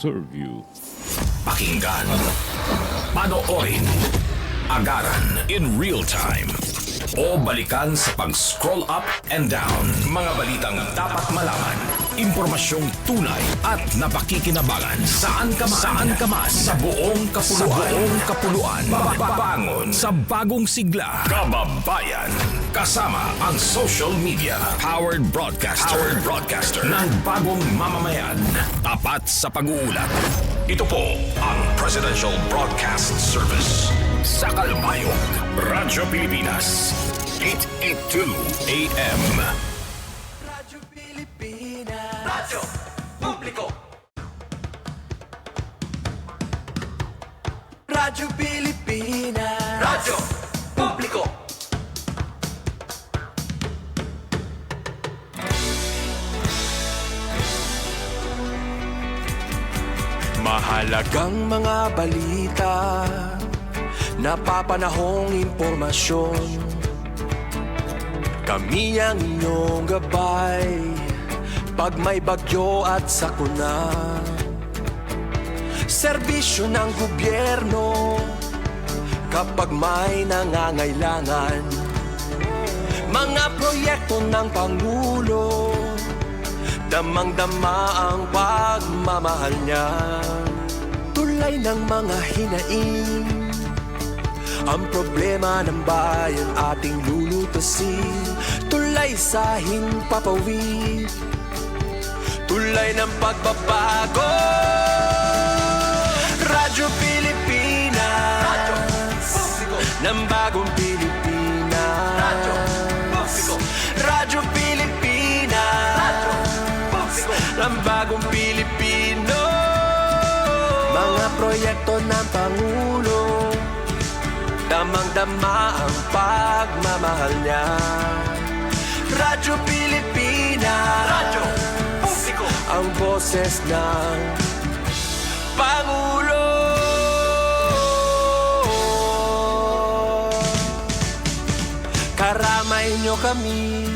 serve you. Pakinggan, panoorin, agaran in real time, o balikan sa pag-scroll up and down. Mga balitang dapat malaman, impormasyong tunay at napakikinabangan. Saan ka man, sa buong kapuluan. Babangon sa bagong sigla. Kababayan, kasama ang social media. Powered broadcaster ng bagong mamamayan. Tapat sa pag-uulat. Ito po ang Presidential Broadcast Service. Sa Kalbayog, Radyo Pilipinas, 882 AM. Radyo Pilipinas. Radyo Publiko. Radyo Pilipinas. Radyo Publiko. Mahalagang mga balita, napapanahong impormasyon. Kami ang inyong gabay pag may bagyo at sakuna. Serbisyo ng gobyerno kapag may nangangailangan. Mga proyekto ng Pangulo, damang-dama ang pagmamahal niya. Tulay ng mga hinaing, ang problema ng bayan ating lulutasin. Tulay sa himpapawid, tulay ng pagbabago. Radyo Pilipinas, Radyo Publiko ng bagong Pilipinas. Radyo Publiko, Radyo Pilipinas, Radyo Publiko ng bagong Pilipino. Mga proyekto ng Pangulo, damang-dama ang pagmamahal niya. Radyo Pilipinas, Radyo Publiko, ang boses ng Pangulo. Karamay niyo kami,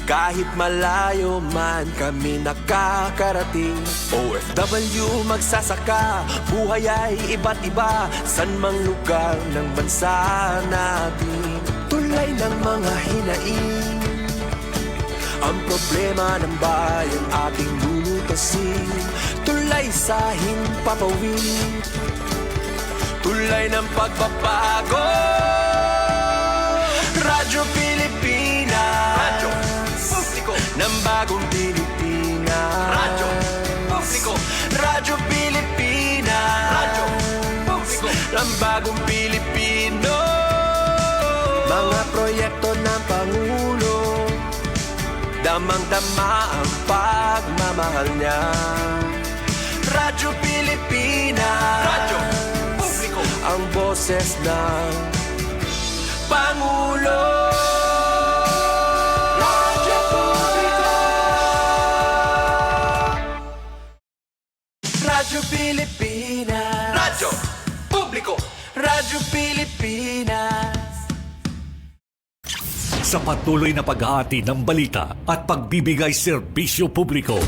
kahit malayo man kami nakakarating. OFW magsasaka, buhay ay iba't iba, san mang lugar ng bansa natin. Tulay ng mga hinaing, ang problema ng bayan ating lulutasin. Tulay sa himpapawid, tulay ng pagbabago. Radyo Pilipinas, Radyo Publiko ng bagong Pilipinas. Radyo Publiko, Radyo Pilipinas, Radyo Publiko ng bagong Pilipino. Mga proyekto ng Pangulo, damang-dama ang pagmamahal niya. Radyo Pilipinas, Radyo Publiko, ang boses ng Pangulo. Radyo Publiko, Radyo Pilipinas, Radyo Publiko, Radyo Pilipinas. Sa patuloy na pag-aati ng balita at pagbibigay serbisyo publiko,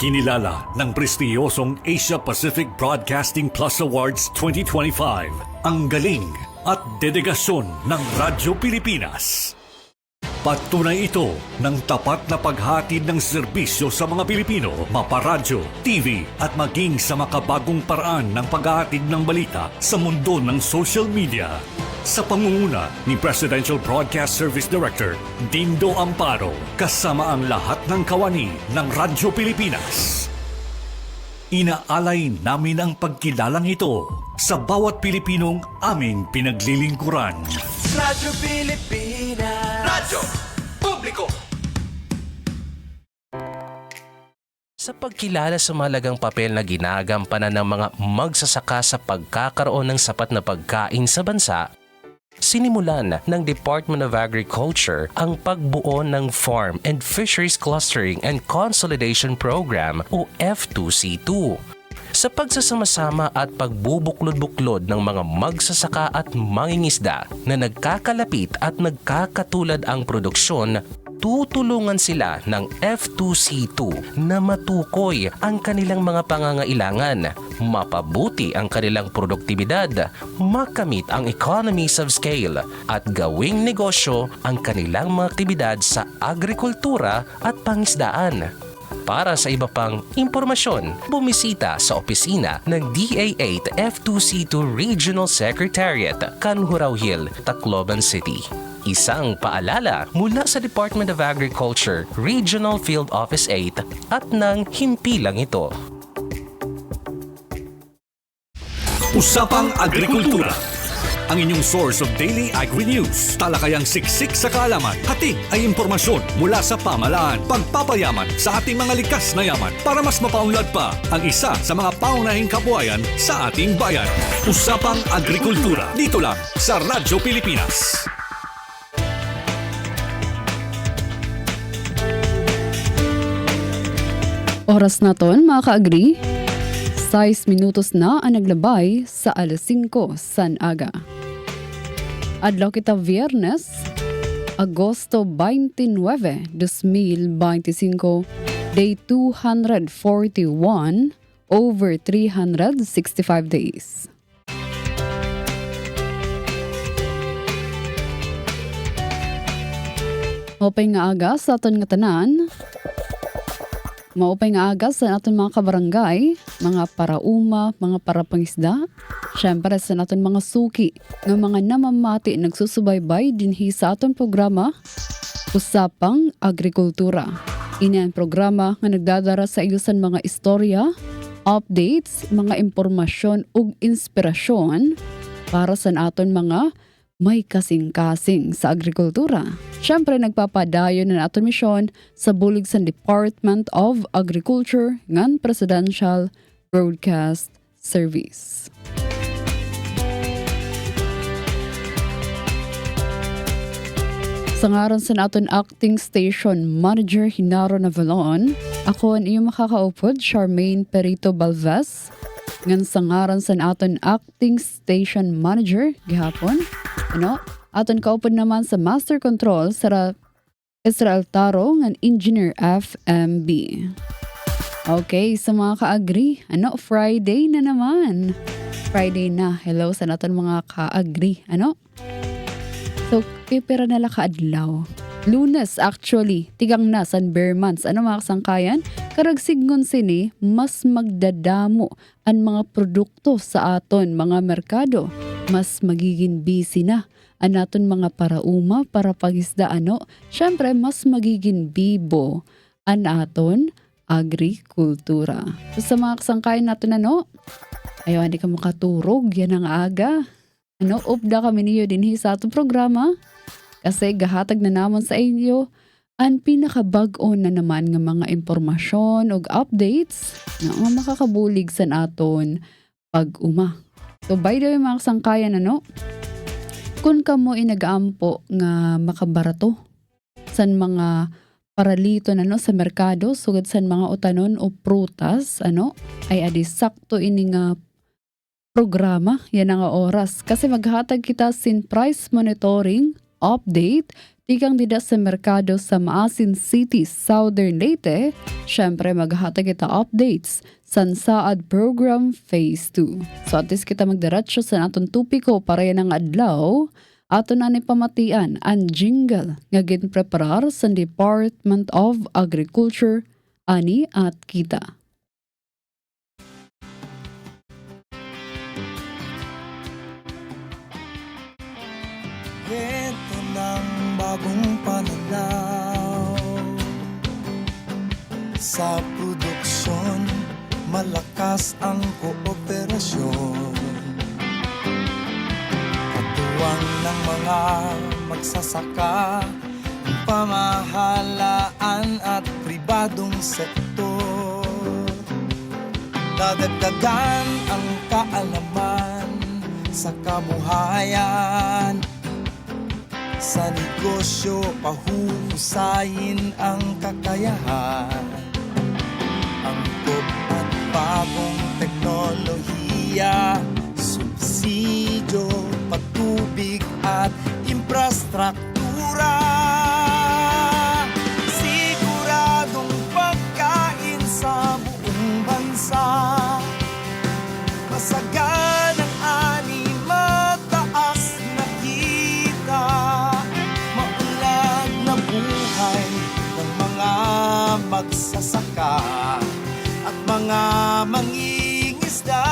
kinilala ng prestiyosong Asia Pacific Broadcasting Plus Awards 2025 ang galing at dedigasyon ng Radyo Pilipinas. Patunay ito ng tapat na paghatid ng serbisyo sa mga Pilipino, maparadyo, TV at maging sa makabagong paraan ng paghahatid ng balita sa mundo ng social media. Sa pangunguna ni Presidential Broadcast Service Director Dindo Amparo, kasama ang lahat ng kawani ng Radyo Pilipinas. Inaalay namin ang pagkilalang ito sa bawat Pilipinong aming pinaglilingkuran. Radyo Pilipinas, Radyo Publiko. Sa pagkilala sa mahalagang papel na ginagampanan ng mga magsasaka sa pagkakaroon ng sapat na pagkain sa bansa, sinimulan ng Department of Agriculture ang pagbuo ng Farm and Fisheries Clustering and Consolidation Program o F2C2 sa pagsasama-sama at pagbubuklod-buklod ng mga magsasaka at mangingisda na nagkakalapit at nagkakatulad ang produksyon tutulungan sila ng F2C2 na matukoy ang kanilang mga pangangailangan, mapabuti ang kanilang produktibidad, makamit ang economies of scale, at gawing negosyo ang kanilang mga aktibidad sa agrikultura at pangisdaan. Para sa iba pang impormasyon, bumisita sa opisina ng DA8 F2C2 Regional Secretariat, Canhurao Hill, Tacloban City. Isang paalala mula sa Department of Agriculture, Regional Field Office 8 at ng himpilang ito. Usapang Agrikultura, ang inyong source of daily agri-news. Talakayang siksik sa kaalaman, hatid ay impormasyon mula sa pamahalaan, pagpapayaman sa ating mga likas na yaman para mas mapaunlad pa ang isa sa mga paunahing kabuhayan sa ating bayan. Usapang Agrikultura, dito lang sa Radyo Pilipinas. Oras naton mga ka-agri, 6 minutos na ang naglabay sa alas 5 san aga. Adlaw kita Viernes, Agosto 29, 2025, day 241 over 365 days. Maupay nga aga sa aton nga tanan. Maupay nga aga sa aton mga kabarangay, mga parauma, mga parapangisda. Siyempre sa aton mga suki ng mga namamati nagsusubaybay dinhi sa aton programa Usapang Agrikultura. Ini ang programa nga nagdadara sa iyusan mga istorya, updates, mga impormasyon ug inspirasyon para sa aton mga may kasing-kasing sa agrikultura. Siyempre, nagpapadayon na aton misyon sa bulig sa Department of Agriculture ngan Presidential Broadcast Service. Sa ngaran sa aton Acting Station Manager Hinaro Navalon, ako ang iyong makakaupod, Charmaine Perito Balvez, ngan sa ngaran sa aton Acting Station Manager gihapon, aton kaupod naman sa Master Control sa Israel Taro ng Engineer FMB. Okay, sa mga ka-agri, Friday na naman. Friday na. Hello sa naton mga ka-agri. So, pipira nala kaadlaw. Lunes actually, tigang na San Bermans. Mga kasangkayan? Karagsignon sini, mas magdadamo ang mga produkto sa aton mga merkado. Mas magiging busy na ang aton mga parauma, para pagisda syempre mas magiging bibo ang aton agrikultura. So, sa mga kasangkayan natin ayaw hindi ka makaturog, yan ang aga. Upda kami niyo dinhi sa atong programa kasi gahatag na namon sa inyo ang pinakabag-o na naman ng mga impormasyon o updates na makakabulig sa aton pag-uma. So by the way mga kasangkayan, kung kamo inagaampo nga makabarato san mga paralito sa merkado sugad san mga utanon o prutas ay adi sakto ini nga programa, yan ang oras. Kasi maghatag kita sin price monitoring update tikang dida sa merkado sa Maasin City, Southern Leyte. Syempre maghatag kita updates sa Saad Program Phase 2. So at least kita magdiretso sa naton tupiko para yan ang adlaw. Ato na ni pamatian ang jingle nga ginpreparar sa Department of Agriculture ani at kita. Ito ng bagong pananaw sa produksyon, malakas ang kooperasyon. Katuwang ng mga magsasaka, pamahalaan at pribadong sektor. Dadagdagan ang kaalaman sa kabuhayan. Sa negosyo, pahuhusayin ang kakayahan. Angkop at bagong teknolohiya, subsidyo, patubig at infrastruktura. mga mangingisda.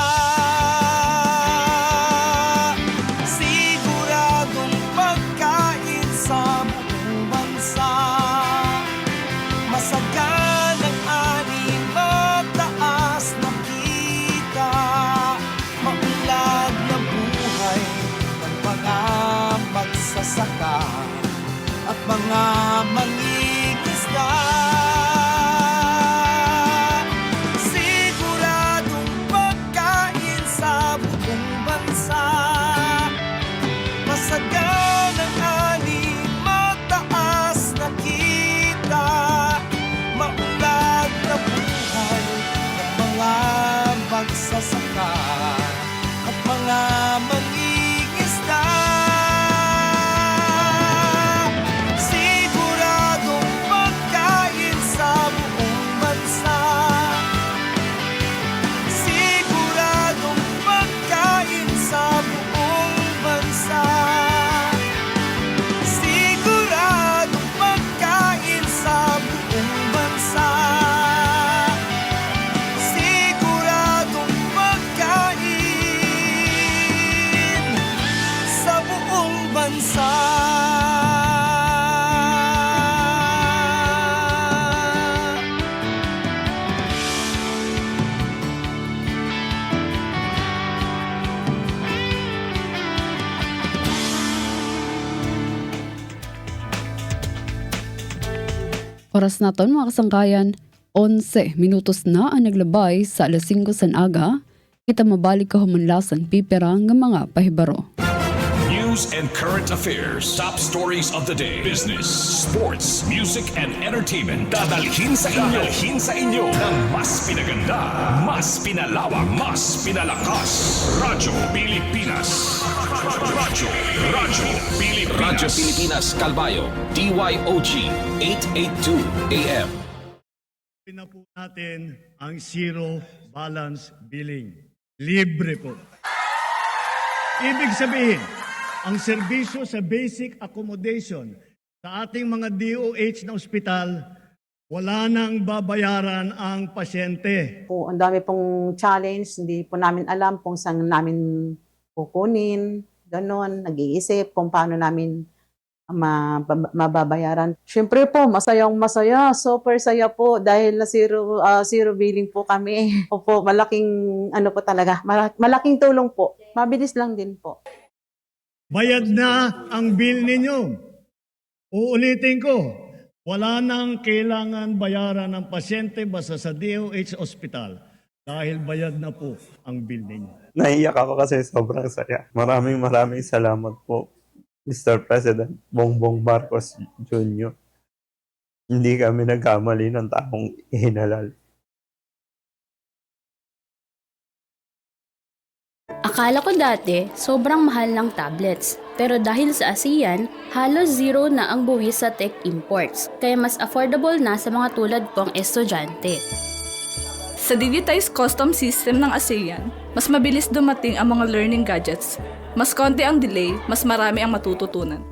Siguradong pagkain sa buong bansa. Masaganang ani, mataas na kita, maunlad na buhay ng mga magsasaka at mga mangingisda. Siguradong pagkain sa buong bansa. Masaganang ani, mataas na kita, maunlad na buhay ng mga magsasaka at mga mangingisda. Siguradong pagkain sa buong bansa. Siguradong pagkain sa buong bansa. Siguradong pagkain sa buong bansa. Siguradong pagkain sa buong bansa. Oras naton mga kasangkayan, 11 minutos na ang naglabay sa alas 5 san aga. Kita mabalik ka humanlasan pipera ng mga pahibaro. News and current affairs. Top stories of the day. Business, sports, music, and entertainment. Dadalhin sa inyo ng mas pinaganda, mas pinalawak, mas pinalakas. Radyo Pilipinas. Radyo Pilipinas Calbayo. DYOG 882 AM. Na po natin ang zero balance billing. Libre po. Ibig sabihin, ang serbisyo sa basic accommodation sa ating mga DOH na ospital, wala nang babayaran ang pasyente. Po, ang dami pong challenge, hindi po namin alam kung saan namin kukunin, ganon, nag-iisip kung paano namin mababayaran. Siyempre po, masayang-masaya, super saya po dahil na zero billing po kami. Opo, malaking ano po talaga, malaking tulong po. Mabilis lang din po. Bayad na ang bill ninyo. Uulitin ko, wala nang kailangan bayaran ng pasyente basta sa DOH Hospital dahil bayad na po ang bill ninyo. Naiyak ako kasi sobrang saya. Maraming salamat po, Mr. President Bongbong Marcos Jr. Hindi kami nagkamali ng taong ihinalal. Akala ko dati, sobrang mahal ng tablets. Pero dahil sa ASEAN, halos zero na ang buwis sa tech imports. Kaya mas affordable na sa mga tulad kong estudyante. Sa digitized custom system ng ASEAN, mas mabilis dumating ang mga learning gadgets. Mas konti ang delay, mas marami ang matututunan.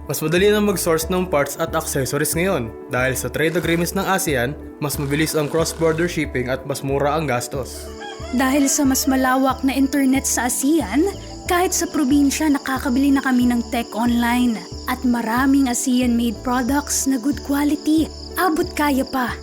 Mas madali na mag-source ng parts at accessories ngayon. Dahil sa trade agreements ng ASEAN, mas mabilis ang cross-border shipping at mas mura ang gastos. Dahil sa mas malawak na internet sa ASEAN, kahit sa probinsya nakakabili na kami ng tech online. At maraming ASEAN-made products na good quality. Abot kaya pa.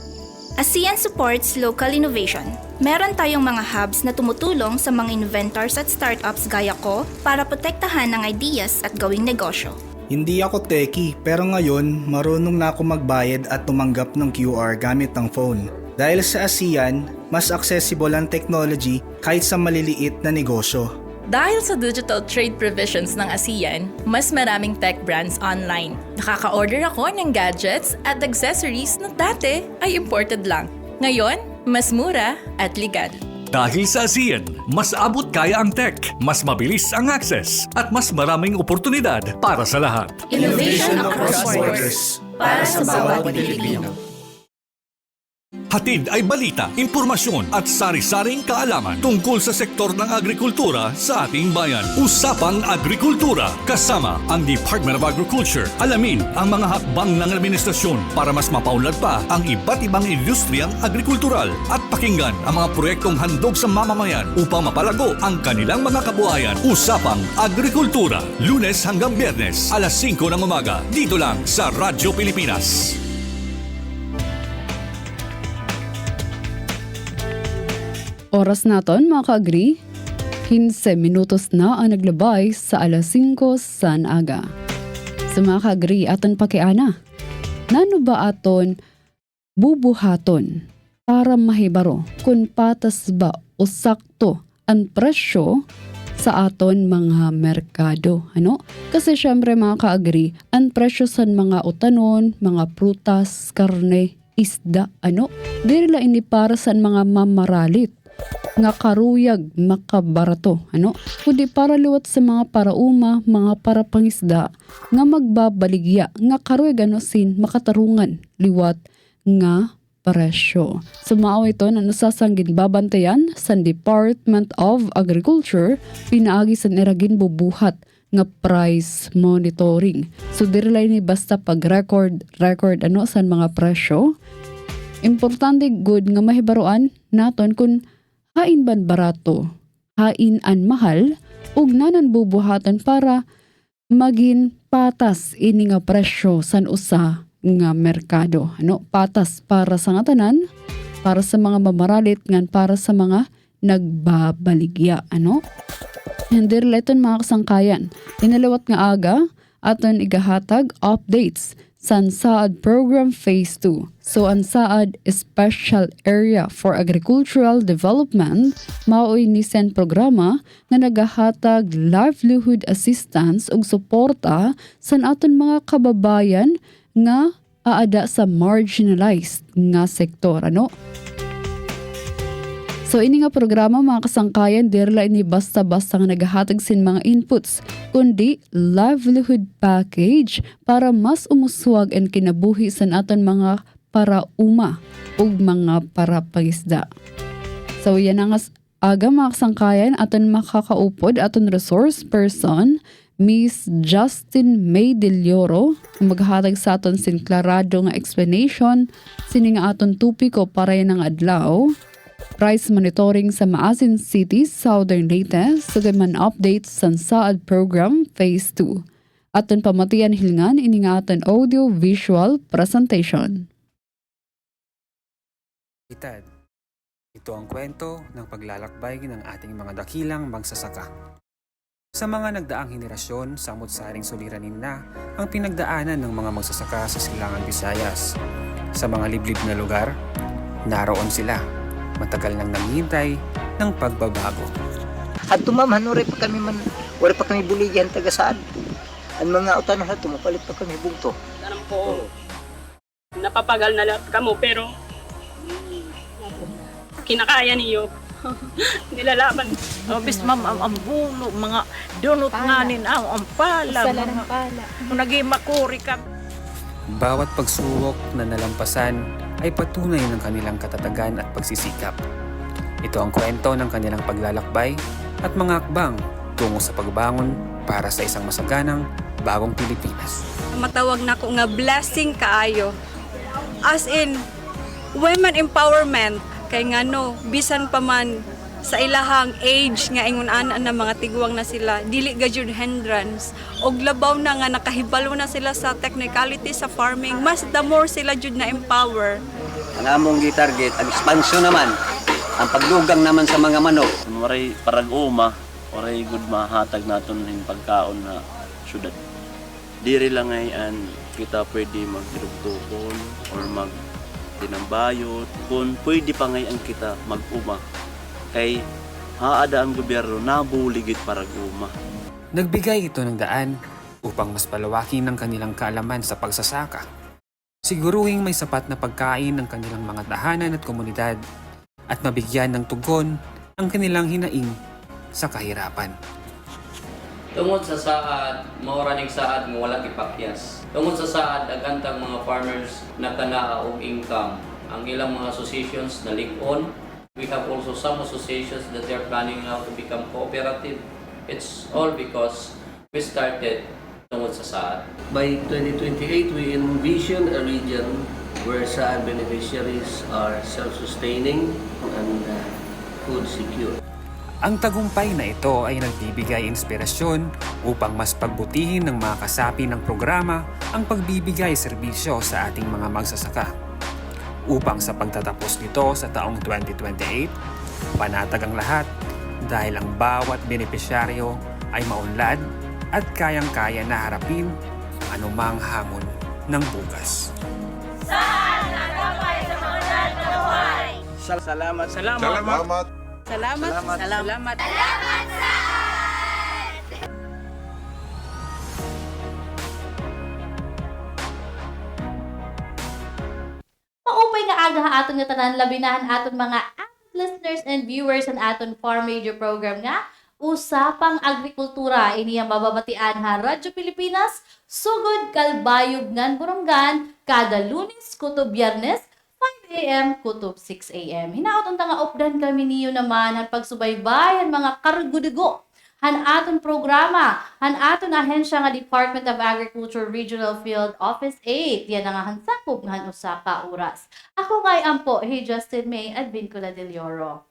ASEAN supports local innovation. Meron tayong mga hubs na tumutulong sa mga inventors at startups gaya ko para protektahan ang ideas at gawing negosyo. Hindi ako techie pero ngayon marunong na ako magbayad at tumanggap ng QR gamit ang phone. Dahil sa ASEAN, mas accessible ang technology kahit sa maliliit na negosyo. Dahil sa digital trade provisions ng ASEAN, mas maraming tech brands online. Nakaka-order ako ng gadgets at accessories na dati ay imported lang. Ngayon, mas mura at legal. Dahil sa ASEAN, mas abot kaya ang tech, mas mabilis ang access, at mas maraming oportunidad para sa lahat. Innovation across borders para sa bawat Pilipino. Hatid ay balita, impormasyon at sari-saring kaalaman tungkol sa sektor ng agrikultura sa ating bayan. Usapang Agrikultura kasama ang Department of Agriculture. Alamin ang mga hakbang ng administrasyon para mas mapaunlad pa ang iba't ibang industriyang agrikultural at pakinggan ang mga proyektong handog sa mamamayan upang mapalago ang kanilang mga kabuhayan. Usapang Agrikultura, Lunes hanggang Biyernes, alas 5 ng umaga, dito lang sa Radyo Pilipinas. Oras naton mga ka-agri, 15 minutos na ang naglabay sa alas 5 sa aga. Sa mga ka-agri, aton pakiana, nano ba aton bubuhaton para mahibaro kung patas ba o sakto ang presyo sa aton mga merkado. Kasi syempre mga ka-agri, ang presyo sa mga utanon, mga prutas, karne, isda, dili la ini para sa mga mamaralit nga karuyag makabarato, kundi para liwat sa mga parauma, mga para pangisda nga magbabaligya nga karuyag sin makatarungan liwat nga presyo. So mao ito na nasasanggin babantayan sa Department of Agriculture, pinaagi sa niragin bubuhat nga price monitoring. So direlay ni basta pag-record sa mga presyo. Importante good nga mahibaruan naton kung hain ban barato, hain an mahal, ug nanan bubuhatan para maging patas ini nga presyo san usa nga merkado. Patas para sa nga tanan, para sa mga mamaralit, ngan para sa mga nagbabaligya. Hindi leton mga kasangkayan. Inalawat nga aga, aton igahatag updates sa Saad Program Phase 2. So ang Saad Special Area for Agricultural Development mao'y nisen programa nga nagahatag livelihood assistance ug suporta sa aton mga kababayan nga aada sa marginalized nga sektor. So ini nga programa mga kasangkayan, dirla ini basta-basta nga nagahatag sin mga inputs, kundi livelihood package para mas umuswag ang kinabuhi sa aton mga parauma ug mga parapangisda. So yan ang aga mga kasangkayan, aton makakaupod aton resource person, Miss Justin May Del Oro, maghatag sa aton sin klarado nga explanation sini nga aton tupiko para yan ang adlaw. Price monitoring sa Maasin City, Southern Leyte, sugaman updates sa Saad Program Phase 2. Aton pamatian hilingan ini nga aton audio-visual presentation. Ito ang kwento ng paglalakbay ng ating mga dakilang magsasaka. Sa mga nagdaang henerasyon, samot-saring suliranin na ang pinagdaanan ng mga magsasaka sa Silangan Visayas. Sa mga liblib na lugar, naroon sila. Matagal nang naghihintay ng pagbabago. At tumaman, wala pa kami buligyan taga saan. Ang mga utanong na tumapalit pa kami bugto. Ganun po, napapagal na lahat kamo pero kinakaya niyo. Nilalaban. Bis ma'am, ang bulo, mga dunot nganin, ang pala. Sala ng pala. Naging makuri ka. Bawat pagsubok na nalampasan ay patunay ng kanilang katatagan at pagsisikap. Ito ang kwento ng kanilang paglalakbay at mga hakbang tungo sa pagbangon para sa isang masaganang bagong Pilipinas. Matawag na ko nga blessing kaayo. As in, women empowerment. Kay nga bisan pa man sa ilahang age nga ingon-ana na mga tiguang na sila, dili gajud hindrance. Og labaw na nga nakahibalo na sila sa technicality sa farming, mas the more sila jud na empower. Ang among gitarget, ang expansion naman, ang pagdugang naman sa mga manok. Maray parag-uma, maray good mahatag naton ng pagkaon na syudad. Diri lang ngayon kita pwede magdugtukon or magtinambayot. Kung pwede pa ngayon kita mag-uma, kay haada ang gobyerno nabuligid parag-uma. Nagbigay ito ng daan upang mas palawakin ang kanilang kaalaman sa pagsasaka. Siguruhing may sapat na pagkain ng kanilang mga tahanan at komunidad at mabigyan ng tugon ang kanilang hinaing sa kahirapan. Tungod sa saad, mauraning saad mo wala ipakyas. Tungod sa saad, agantang mga farmers na kanaa og income. ang ilang mga associations na link-on. We have also some associations that they are planning now to become cooperative. It's all because we started tungod sa SAAD. By 2028, we envision a region where SAAD beneficiaries are self-sustaining and food secure. Ang tagumpay na ito ay nagbibigay inspirasyon upang mas pagbutihin ng mga kasapi ng programa ang pagbibigay serbisyo sa ating mga magsasaka. Upang sa pagtatapos nito sa taong 2028, panatag ang lahat dahil ang bawat benepisyaryo ay maunlad at kayang-kaya na harapin ang anumang hamon ng bukas. Saan nagabay sa mga nanabuhay? Salamat. Salamat. Salamat. Maupay nga aga aton nga tanan labinahan aton mga listeners and viewers ang aton Farm Radio program nga Usapang Agrikultura. Ini ang mababatian ha Radyo Pilipinas, sugod kalbayog ngan Burungan, kada Lunes kutob Biyernes 5 a.m. kutob 6 a.m. Hinaot unta nga updan kami niyo naman ang pagsubaybay ang mga kargudugo han aton programa, han aton ahensya nga Department of Agriculture Regional Field Office 8. Yan nga hansakop nga usa ka oras. Ako ngay ampo, Justin May at Vincula Del Oro.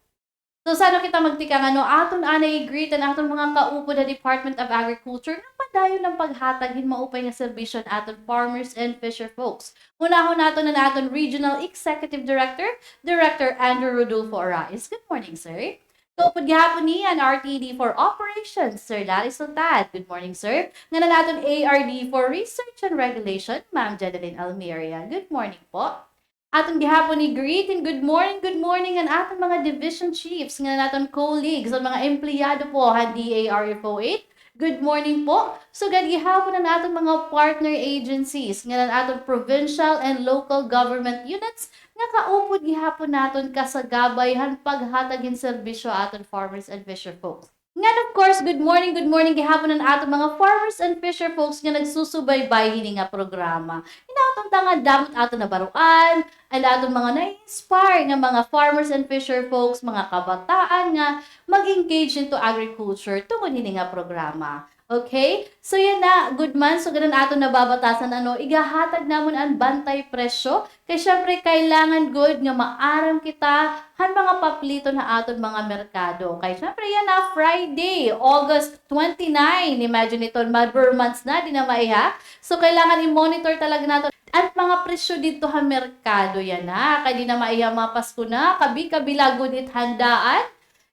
So sana kita magtika nga no aton anay greet ang aton mga kaupod na Department of Agriculture na padayon ng paghatag hin maupay nga serbisyo aton farmers and fisher folks. Unahon naton na aton Regional Executive Director, Director Andrew Rodolfo Orais. Good morning, sir. Kaupod gihapon ni an RTD for Operations, Sir Larry Sultad. Good morning, sir. Nga na naton ARD for Research and Regulation, Ma'am Jedeline Almeria. Good morning po. Aton gihapon ni greet and good morning ang aton mga division chiefs nga naton colleagues ang mga empleyado po ha DARFO 8. Good morning po. So gihapon na naton mga partner agencies nga naton provincial and local government units nga kaupod gihapon naton kasagabayhan paghatagin serbisyo aton farmers and fisher folks. Nga of course, good morning gihapon ang aton mga farmers and fisher folks nga nagsusubaybay hini nga programa. Inaton ta nga damot aton na baruan, ang aton mga na-inspire nga mga farmers and fisher folks, mga kabataan nga mag-engage into agriculture tungod hini nga programa. Okay? So yan na, good man. So ganun aton nababatasan igahatag namon ang bantay presyo. Kaya syempre kailangan good nga maaram kita han mga paplito na aton mga merkado. Kaya syempre yan na Friday, August 29. Imagine ito, Mother months na, di na maiha. So kailangan i-monitor talaga natin at mga presyo dito ha merkado yan na. Kaya di na maiha mga Pasko na, kabi-kabila good it handaan.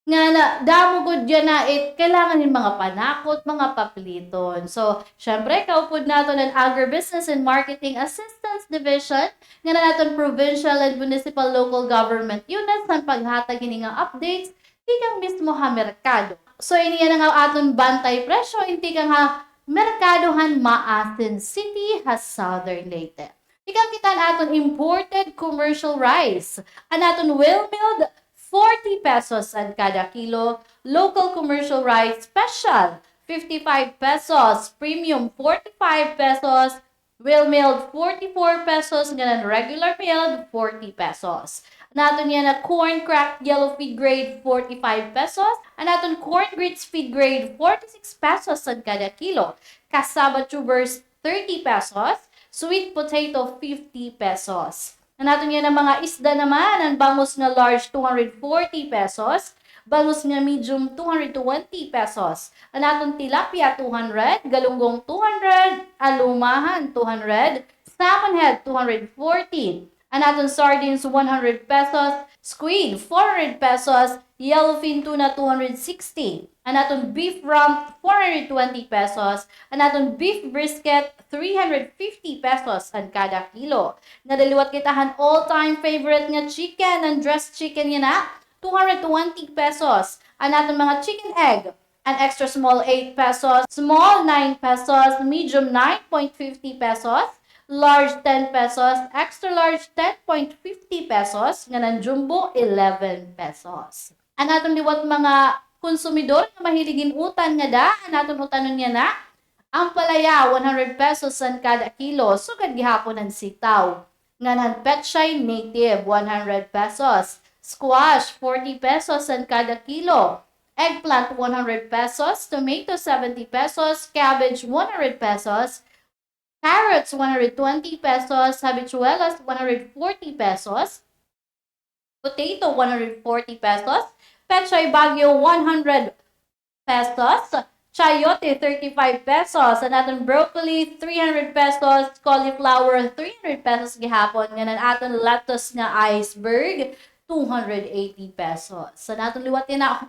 Nga na, damo good yan na kailangan yung mga panakot, mga papliton. So, syempre, kaupod natin ang Agribusiness and Marketing Assistance Division, nga na natin provincial and municipal local government units, ang paghatag ini nga updates, ikang mismo ha merkado. So, ini yan nga aton bantay presyo, hindi kang ha merkadohan Maasin City ha Southern Leyte. Ikang kita aton imported commercial rice, ang aton well-milled 40 pesos ang kada kilo. Local commercial rice special, 55 pesos. Premium, 45 pesos. Well-milled, 44 pesos. Ganun, regular milled, 40 pesos. Naton yan na corn cracked yellow feed grade, 45 pesos. Naton corn grits feed grade, 46 pesos ang kada kilo. Cassava tubers, 30 pesos. Sweet potato, 50 pesos. Naton yan ang mga isda naman, ang bangus na large 240 pesos, bangus na medium 220 pesos. Ang naton tilapia 200, galunggong 200, alumahan 200, salmon head 240. Ang naton sardines 100 pesos, squid 400 pesos, yellowfin tuna 260. Ang naton beef rump 420 pesos, ang naton beef brisket 350 pesos ang kada kilo. Nadaliwat kitahan all-time favorite nga chicken, ang dressed chicken yan na, 220 pesos. Ang natin mga chicken egg, an extra small 8 pesos, small 9 pesos, medium 9.50 pesos, large 10 pesos, extra large 10.50 pesos, nga ng jumbo 11 pesos. Ang natin liwat mga konsumidor na mahiligin utan nga da, ang natin utanon niya na, ang palaya, 100 pesos ang kada kilo. Sugad gihapon ang sitaw. Nganan Pechay Native, 100 pesos. Squash, 40 pesos ang kada kilo. Eggplant, 100 pesos. Tomato, 70 pesos. Cabbage, 100 pesos. Carrots, 120 pesos. Habichuelas, 140 pesos. Potato, 140 pesos. Pechay Baguio, 100 pesos. Chayote, 35 pesos. Ang aton broccoli, 300 pesos. Cauliflower, 300 pesos gihapon. Nga ang aton lettuce nga iceberg, 280 pesos. Sa naton liwatin na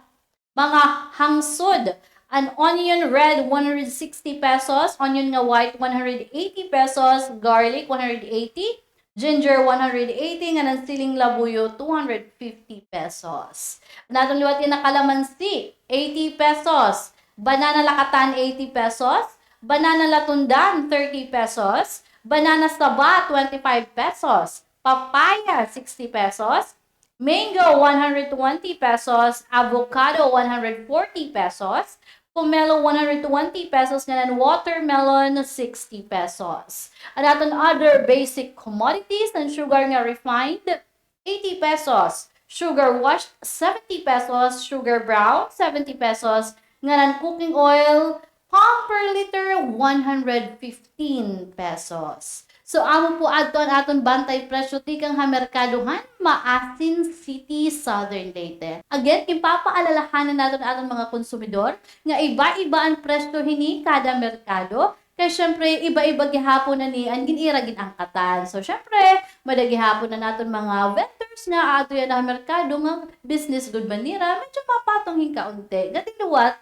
mga hangsod. An onion red, 160 pesos. Onion nga white, 180 pesos. Garlic, 180. Ginger, 180. Nga ng siling labuyo, 250 pesos. Naton liwatin na kalamansi, 80 pesos. Banana lakatan, 80 pesos. Banana latundan, 30 pesos. Banana saba, 25 pesos. Papaya, 60 pesos. Mango, 120 pesos. Avocado, 140 pesos. Pomelo, 120 pesos. Ngayon, watermelon, 60 pesos. At aton other basic commodities, ang sugar nga refined, 80 pesos. Sugar washed, 70 pesos. Sugar brown, 70 pesos. Ngayon, cooking oil, pound per liter, 115 pesos. So, amo po aton bantay presyo tikang hamerkaduhan, Maasin City, Southern Leyte. Again, ipapaalalahanan natin aton mga konsumidor nga iba-iba ang presyo hini kada merkado. Kaya syempre, iba-iba gihapon na ni ang giniragin ang katan. So syempre, madagihapon na natin mga vendors nga ato yan na merkado nga business good manira, medyo mapatong hinkaunti. Gatiliwat,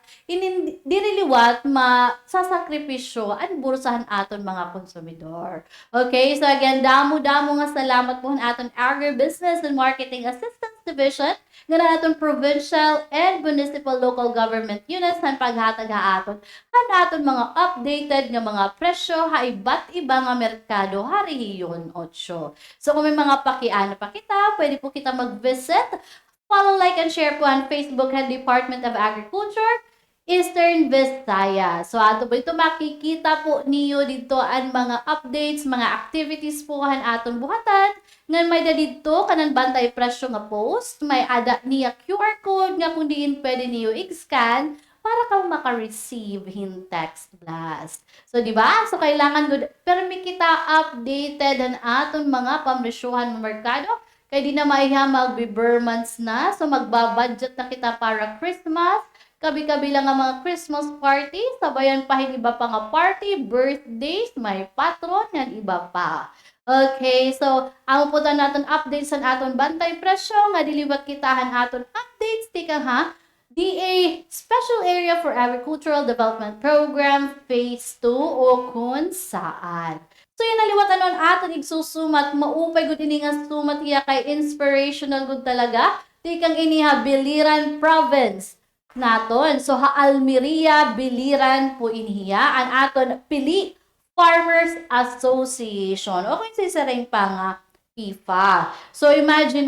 diniliwat, masasakripisyo ang bursahan aton mga konsumidor. Okay, so again, damo-damo nga salamat po aton Agribusiness and Marketing Assistance Division nga na aton provincial and municipal local government units ang paghatag aton aton mga updated nga mga presyo ha iba't iba nga merkado ha rehiyon 8. So kung may mga pakiano pa kita, pwede po kita mag-visit. Follow, like, and share po ang Facebook and Department of Agriculture, Eastern Visayas. So ato po ito makikita po niyo dito ang mga updates, mga activities po han aton buhatan. Ngan may dito kanan bantay presyo nga post, may ada niya QR code nga kung diin pwede niyo i-scan para kang maka-receive hin text blast. So, di ba? So, kailangan good. Pero may kita updated ang aton mga pamresyuhan ng merkado. Kaya di na maiha magbe-bare months na. So, magbabudget na kita para Christmas. Kabi-kabi lang ang mga Christmas party. Sabayan pa hin iba pa nga party, birthdays, may patron, yan iba pa. Okay, so, ang putan natin updates sa aton bantay presyo. Nga diliwat kitahan aton updates. Tika ha? DA Special Area for Agricultural Development Program Phase 2 o kung saan. So yun naliwatan nun aton igsusumat, maupay gud ini nga sumat iya kay inspirational gud talaga. Tikang iniha Biliran Province naton. So ha Almeria Biliran po inihiya an aton Pili Farmers Association. O kung sisaring pa nga PIFA. So imagine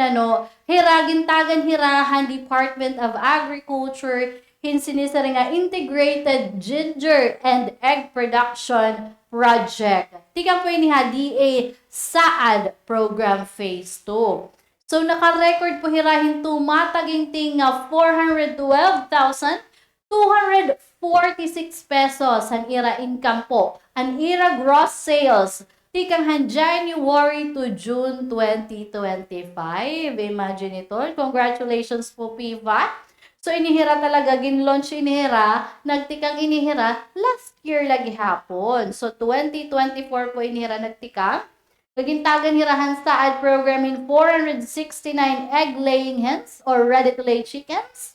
hiragintagan hirahan Department of Agriculture hinsinisari nga Integrated Ginger and Egg Production Project. Tika po iniha DA SAAD Program Phase 2. So naka-record po hirahin tumataginting nga 412,246 pesos ang ira income po. Ang ira gross sales tikang January to June 2025. Imagine ito. Congratulations po, PIVA. So, inihira talaga, gin-launch inihira, nagtikang inihira, last year lagi hapon. So, 2024 po inihira nagtikang. Nagintagan hirahan sa ad program in 469 egg-laying hens or ready-to-lay chickens.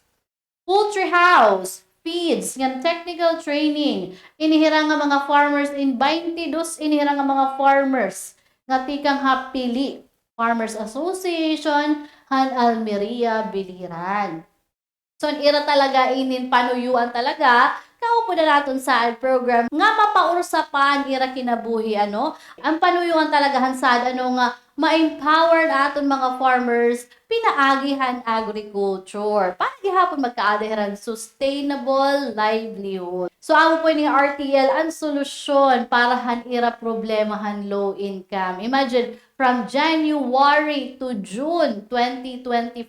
Poultry house, feeds, ng technical training. Inihira nga mga farmers in 22 inihira nga mga farmers nga tikang hapili. Farmers Association, Han Almeria, Biliran. So, ira talaga inin panuyuan talaga. Kaupo na natin sa program nga mapaurusapan ira kinabuhi ang panuyuan talaga hansad nga ma-empower aton mga farmers pinaagihan agriculture para gihapon magkaadahiran sustainable livelihood. So, amo po ni RTL ang solusyon para ira problemahan low income. Imagine, from January to June 2025,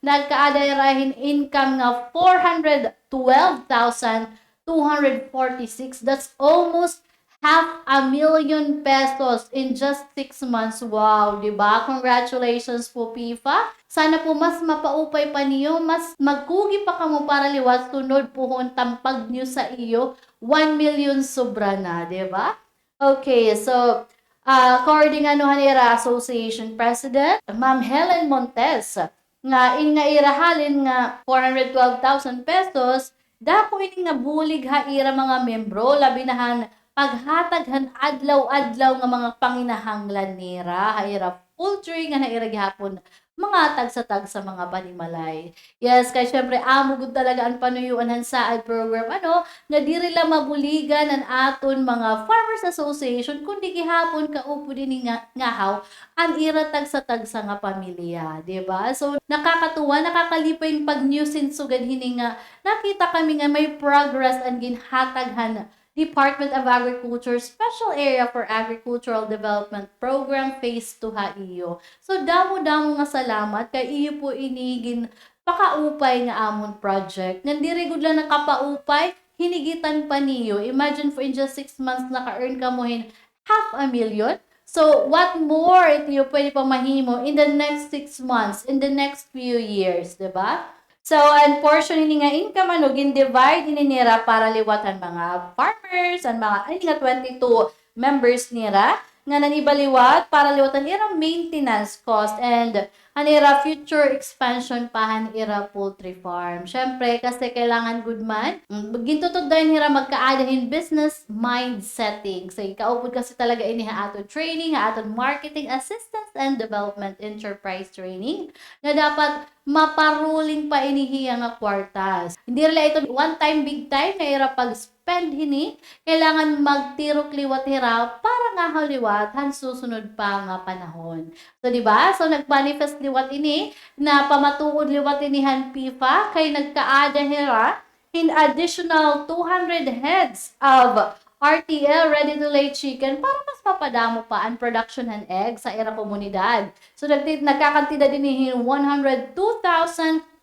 nagkaadayrahin income nga 412,246. That's almost 500,000 pesos in just 6 months. Wow, di ba? Congratulations po, PIFA. Sana po mas mapaupay pa niyo, mas magkugi pa kamo para liwat sunod po tampag niyo sa iyo 1 million sobra na, di ba? Okay, so according Hanira Association President, Ma'am Helen Montes, nga irahalin nga 412,000 pesos, dako ini nga bulig ira mga membro, labinahan paghataghan adlaw-adlaw nga mga panginahanglan nira, haira poultry nga naira gihapon mga tag sa mga panimalay. Yes, kay syempre amo gud talaga ang panuyuan sa program nga diri la mabuligan ang aton mga Farmers Association kundi gihapon kaupo din nga haw ang ira tag sa nga pamilya, di ba? So nakakatuwa, nakakalipay pag news sugad hini nga nakita kami nga may progress ang ginhataghan Department of Agriculture Special Area for Agricultural Development Program Phase 2 iyo. So damo-damo nga salamat kay iyo po inigin pakaupay nga amon project. Nandiri gud lang nakapaupay, hinigitan pa niyo. Imagine for in just 6 months naka-earn ka mo 500,000. So what more ito pwede pa mahimo in the next 6 months, in the next few years, diba? So, ang portion ini nga income gin-divide nira para liwatan mga farmers, ang mga nga 22 members nira nga nanibaliwat para liwatan ira maintenance cost and anira future expansion pahan ira poultry farm. Syempre kasi kailangan good man. Gintutod dahil nira magkaadahin business mind setting. So ikaupod kasi talaga ini ato training, ato marketing assistance and development enterprise training na dapat maparuling pa inihiya nga kwartas. Hindi rin ito one time big time na ira pag-spend hini, kailangan magtirok liwat hira para nga haliwat han susunod pa nga panahon. So di ba? So nagmanifest liwat ini na pamatuod liwat ini han PIFA kay nagkaada hira in additional 200 heads of RTL ready-to-lay chicken para mas mapadamo pa ang production ng egg sa ira komunidad. So nagkakantida din ni 102,000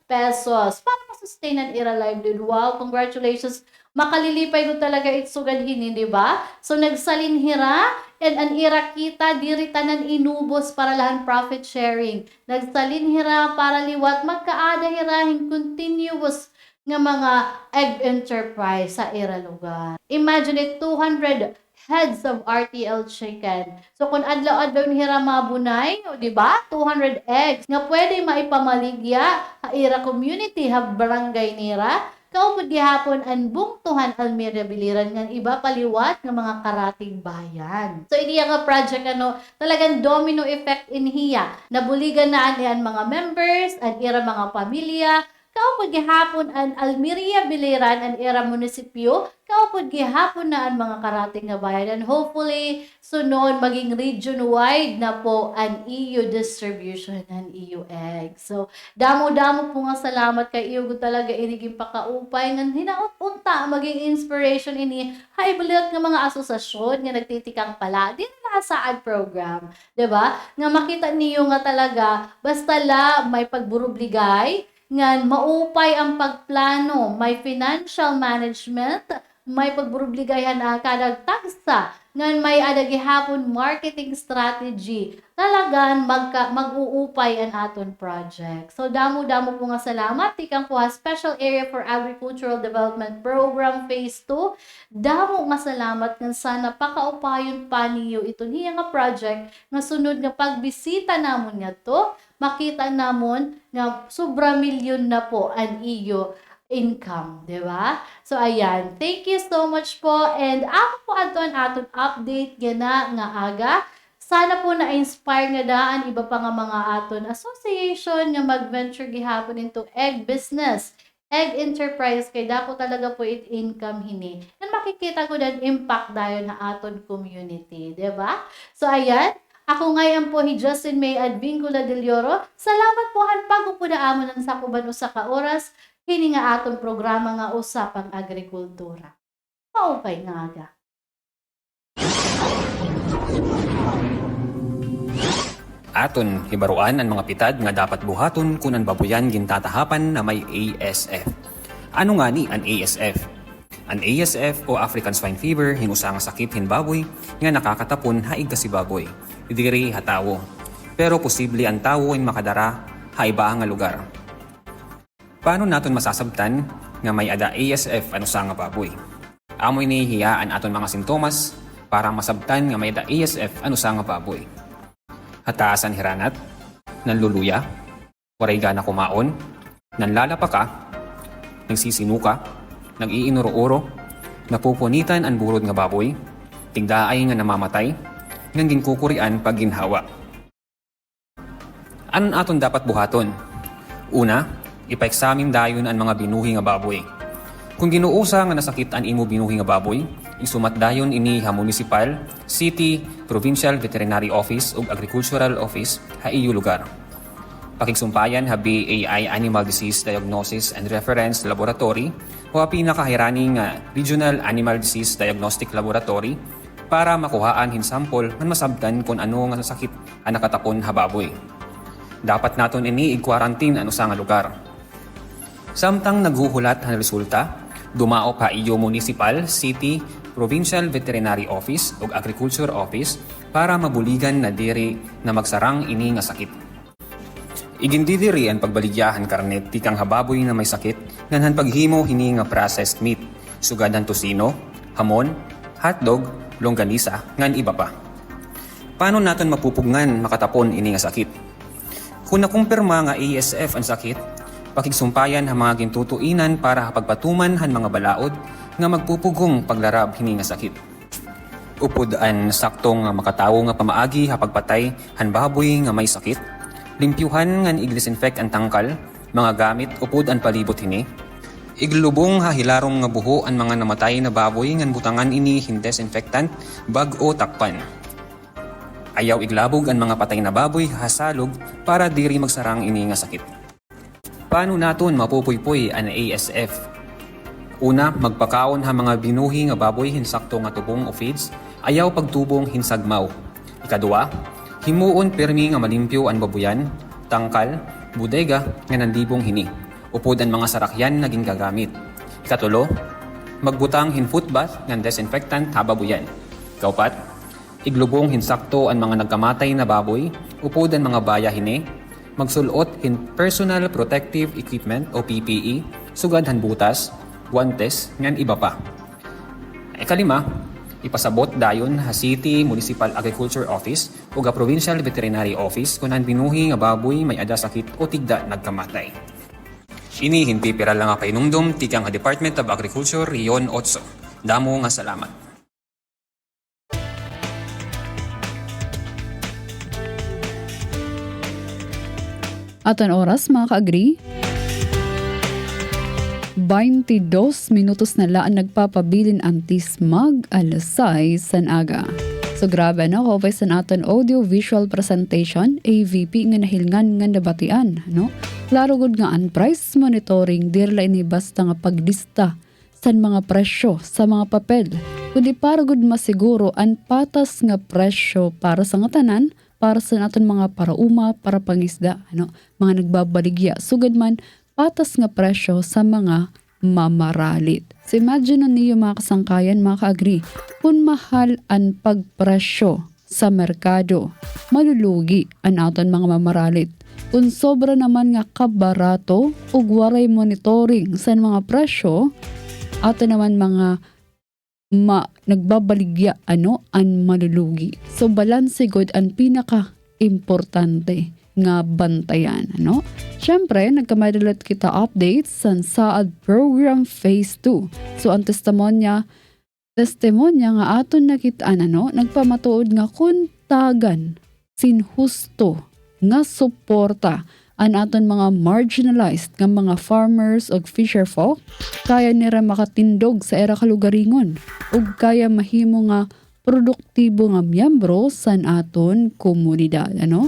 pesos para ma-sustain ang ira livelihood. Wow, congratulations. Makalilipay ko talaga itsugad hini, di ba? So nagsalin hira and an ira kita diri tanan inubos para lahan profit sharing. Nagsalin hira para liwat magkaada hirahin continuous nga mga egg enterprise sa ira lugar. Imagine it, 200 heads of RTL chicken. So kung adlaw-adlaw ni hira mabunay, di ba? 200 eggs nga pwede maipamaligya sa ira community ha barangay nira. Kaupod gihapon ang bungtuhan Almeria Biliran nga iba paliwat ng mga karating bayan. So ini nga project talagang domino effect in hiya. Nabuligan na ang mga members, ang ira mga pamilya. Kaupod gihapon ang Almeria Biliran ang ira munisipyo, kaupod gihapon na ang mga karating nga bayan. And hopefully, sunod maging region-wide na po ang EU distribution ng EU egg. So, damo-damo po nga salamat kay iyo talaga iniging pakaupay nga hinaut-unta maging inspiration ini haibulit nga mga asosasyon nga nagtitikang pala din na sa ad program. 'Di ba? Nga makita niyo nga talaga basta la may pagburubligay nga maupay ang pagplano, may financial management, may pagburubligayan kadag tagsa, nga may adagihapon marketing strategy, talagang mag-uupay ang aton project. So damo-damo po nga salamat, tikang po Special Area for Agricultural Development Program Phase 2, damo nga salamat nga sana pakaupayon pa niyo ito niya nga project, nga sunod nga pagbisita namon nga to, makita namon nga sobra milyon na po ang iyo income, di ba? So, ayan. Thank you so much po. And ako po aton update nga aga. Sana po na-inspire nga daan iba pa nga mga aton association nga mag-venture gihapon into egg business, egg enterprise kay dako talaga po it income hini. And makikita ko din impact dayon na aton community, di ba? So, ayan. Ako ngayon po hi Justin May Advincula del Oro. Salamat po han pagupuna amon ng sakuban usa ka oras. Hini nga atong programa nga Usapang Agrikultura. Maupay nga aga. Aton hibaruan ang mga pitad nga dapat buhaton kung ang babuyan gintatahapan na may ASF. Ano nga ni ang ASF? Ang ASF o African Swine Fever hinusa nga sakit hin baboy nga nakakatapon haig ka si baboy. Diri hatawo. Pero posible ang tawo ay makadara haiba nga lugar. Paano naton masasabtan nga may ada ASF ano sa nga baboy? Amoy ni hiyaan aton mga sintomas para masabtan nga may ada ASF ano sa nga baboy. Hataasan hiranat, nanluluya, waray gana kumaon, nanlalapa ka, nagsisinuka, nag-iinuro-uro, napupunitan ang burod nga baboy, tigdaay nga namamatay, nang ginkukurian pag ginhawa. Anon aton dapat buhaton? Una, ipaeksamin dayon ang mga binuhi nga baboy. Kung ginuusa nga nasakit ang imo binuhi nga baboy, isumat dayon ini ha municipal, city, provincial veterinary office ug agricultural office ha iyo lugar. Pakigsumpayan ha BAI Animal Disease Diagnosis and Reference Laboratory o ha pinakahirani nga Regional Animal Disease Diagnostic Laboratory para makuhaan hin sample nga masabtan kung ano nga sakit ang nakatapon ha baboy. Dapat naton ini i-quarantine ano sa nga lugar. Samtang naghuhulat ang resulta, dumao pa iyo municipal, city, provincial veterinary office ug agriculture office para mabuligan na diri na magsarang ini nga sakit. Igindidiri ang pagbaligyahan karnet tikang hababoy na may sakit nganhan paghimo hini nga processed meat, sugadan tosino, hamon, hotdog, longganisa ngan iba pa. Paano naton mapupugngan makatapon ini nga sakit? Kung nakumpirma nga ASF ang sakit, pakigsumpayan ang mga gintutuinan para pagpatuman han mga balaod nga magpupugong paglarab hini nga sakit. Upod an saktong makatawo nga pamaagi ha pagpatay han baboy nga may sakit, limpyuhan ngan igdisinfect ang tangkal, mga gamit upod an palibot hini, iglubong ha hilarong nga buho ang mga namatay na baboy ngan butangan ini hin disinfectant bag-o takpan. Ayaw iglabog ang mga patay na baboy hasalog para diri magsarang ini nga sakit. Paano naton mapupuypuy ang ASF? Una, magpakaon ha mga binuhi nga baboy hinsakto nga tubong o feeds, ayaw pagtubong hinsagmaw. Ikadua, himuon permi nga malimpyo ang babuyan, tangkal, budega nga nandibong hini, upod ang mga sarakyan na gagamit. Ikatulo, magbutang hin foot bath nga disinfectant ha babuyan. Kaupat, iglubong hinsakto ang mga nagkamatay na baboy, upod ang mga baya hini, magsulot hin personal protective equipment o PPE, sugad han butas, guantes, ngan iba pa. Ikalima, ipasabot dayon ha City Municipal Agriculture Office o ga Provincial Veterinary Office kung ang binuhi nga baboy may ada sakit o tigda nagkamatay. Ini hindi pira lang nga painumdum tikang nga Department of Agriculture Rion 8. Damo nga salamat. Aton oras mga ka-agree. 22 minutos na laan nagpapabilin antis mag-alasay san aga. So grabe no, kopay sa aton audio-visual presentation, AVP nga nahilngan nga nabatian, no? Klaro gud nga ang price monitoring, dirla ini basta nga paglista san mga presyo sa mga papel. Kundi para gud masiguro ang patas nga presyo para sa nga tanan, para sa naton mga parauma, para pangisda, ano, mga nagbabaligya. Sugad man, patas nga presyo sa mga mamaralit. So imagine niyo mga kasangkayan, mga ka-agree, kung mahal ang pagpresyo sa merkado, malulugi ang aton mga mamaralit. Kung sobra naman nga kabarato ug waray monitoring sa mga presyo, ato naman mga nagbabaligya ang malulugi. So balanse good ang pinaka-importante nga bantayan, ano? Syempre, nagkamadalat kita updates sa Saad Program Phase 2. So ang testimonya nga aton nakitaan, nagpamatuod nga kuntagan sinhusto nga suporta an aton mga marginalized nga mga farmers o fisher folk, kaya nira makatindog sa era kalugaringon ug kaya mahimo nga produktibo nga miyembro sa aton komunidad, ano?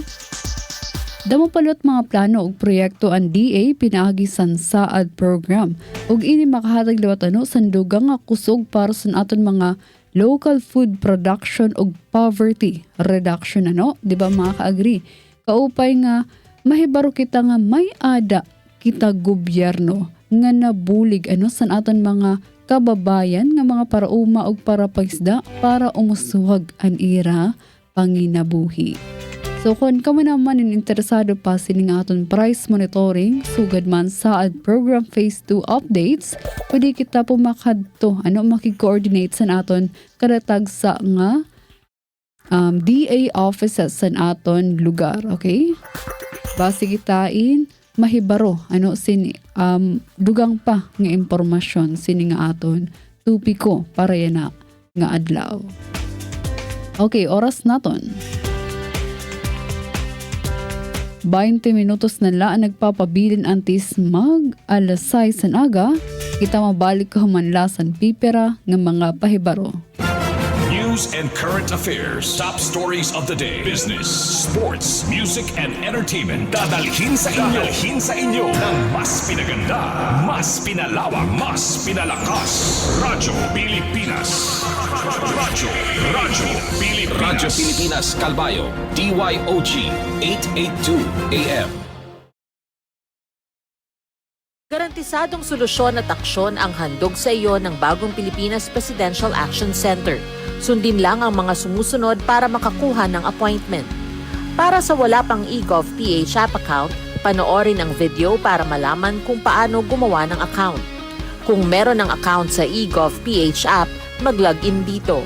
Damo palot mga plano ug proyekto ang DA pinaagi san saad program ug ini makahatag liwat san dugang nga kusog para sa aton mga local food production ug poverty reduction di ba mga ka-agree? Kaupay nga mahibaro kita nga may ada kita gobyerno nga nabulig san aton mga kababayan nga mga parauma ug para paisda para umusuwag an ira panginabuhi. So kung kamo naman interesado pa sining aton price monitoring sugad man saad program phase 2 updates, pwede kita pumakadto makikoordinate sa aton kadatag sa nga DA offices sa aton lugar, okay? Base kitain mahibaro dugang pa nga impormasyon sini nga aton tupiko para yana nga adlaw. Okay, oras naton 20 minutos na lang nagpapabilin antis mag-alas 6 ng aga, kita mabalik ka humanlasan pipera ng mga pahibaro. News and current affairs, top stories of the day, business, sports, music, and entertainment. Dadalhin sa inyo ng mas pinaganda, mas pinalawak, mas pinalakas. Radyo Pilipinas. Radyo Pilipinas Kalbayo, DYOG 882 AM. Garantisadong solusyon at aksyon ang handog sa iyo ng bagong Pilipinas Presidential Action Center. Sundin lang ang mga sumusunod para makakuha ng appointment. Para sa wala pang eGov PH app account, panoorin ang video para malaman kung paano gumawa ng account. Kung meron ng account sa eGov PH app, mag-login dito.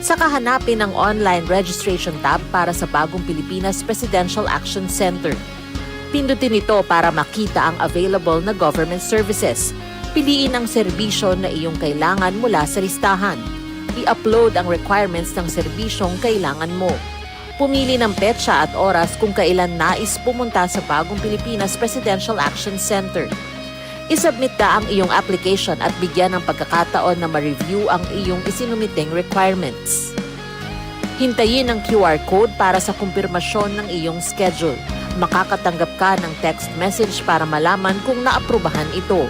Saka hanapin ang online registration tab para sa bagong Pilipinas Presidential Action Center. Pindutin ito para makita ang available na government services. Piliin ang serbisyo na iyong kailangan mula sa listahan. I-upload ang requirements ng serbisyong kailangan mo. Pumili ng petsa at oras kung kailan nais pumunta sa bagong Pilipinas Presidential Action Center. I-submit na ang iyong application at bigyan ng pagkakataon na ma-review ang iyong isinumiting requirements. Hintayin ang QR code para sa kumpirmasyon ng iyong schedule. Makakatanggap ka ng text message para malaman kung naaprubahan ito.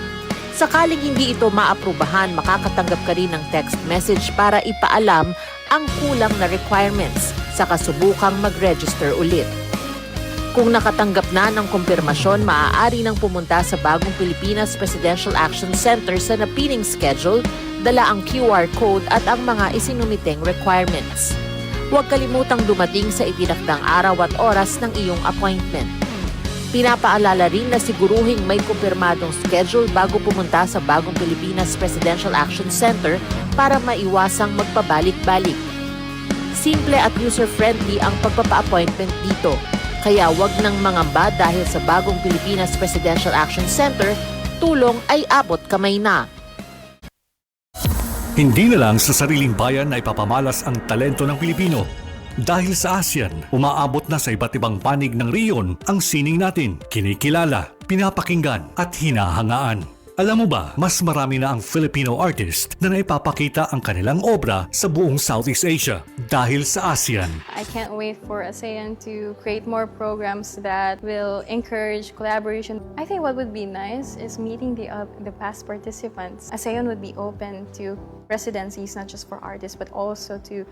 Sakaling hindi ito maaprubahan, makakatanggap ka rin ng text message para ipaalam ang kulang na requirements sa kasubukang mag-register ulit. Kung nakatanggap na ng kumpirmasyon, maaari nang pumunta sa bagong Pilipinas Presidential Action Center sa napiling schedule, dala ang QR code at ang mga isinumiting requirements. Huwag kalimutang dumating sa itinakdang araw at oras ng iyong appointment. Pinapaalala rin na siguruhing may kumpirmadong schedule bago pumunta sa bagong Pilipinas Presidential Action Center para maiwasang magpabalik-balik. Simple at user-friendly ang pagpapa-appointment dito. Kaya wag nang mangamba dahil sa bagong Pilipinas Presidential Action Center, tulong ay abot kamay na. Hindi na lang sa sariling bayan na ipapamalas ang talento ng Pilipino. Dahil sa ASEAN, umaabot na sa iba't ibang panig ng rehiyon ang sining natin, kinikilala, pinapakinggan at hinahangaan. Alam mo ba, mas marami na ang Filipino artist na naipapakita ang kanilang obra sa buong Southeast Asia dahil sa ASEAN. I can't wait for ASEAN to create more programs that will encourage collaboration. I think what would be nice is meeting the past participants. ASEAN would be open to residencies not just for artists but also to